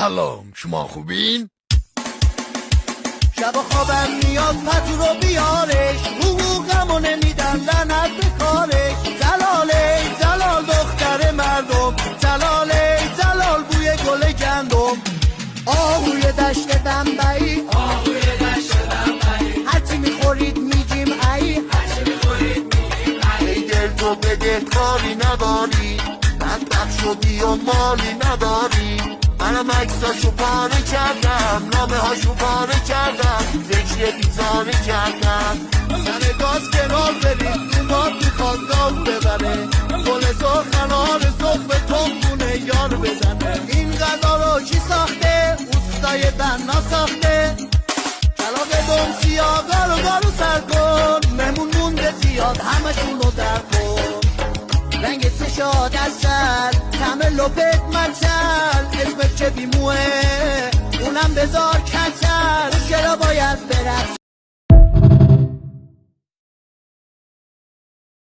سلام، شما خوبین؟ شب خوابم میاد پتو رو بیارش، حقوقمو نمیدن لعنت به کارش. جلاله جلال دختر مردم، جلاله جلال بوی گل گندم. آهوی دشت بمبئی، آهوی دشت بمبئی، هرچی میخورید میگیم ای، هرچی میخورید میگیم ای. ای دل تو بده کاری نداری، بدبخت شدی و مالی نداری. منم عکساشو پاره کردم، نامه هاشو پاره کردم، ذکر بیزاره کردم. سر گاز کنار برید تو ماد میخواد گاز ببره، گل سرخنار صبح به تنبونه یار بزنه. این غذا رو کی ساخته؟ اوستای بنا ساخته. کلاق دم سیاه گارو گارو سر کن، مهمون مونده زیاد همشون رو در کن. رنگ سشاد از سر تمه لپت منچل، اسمت چه بیموه اونم بذار کچل.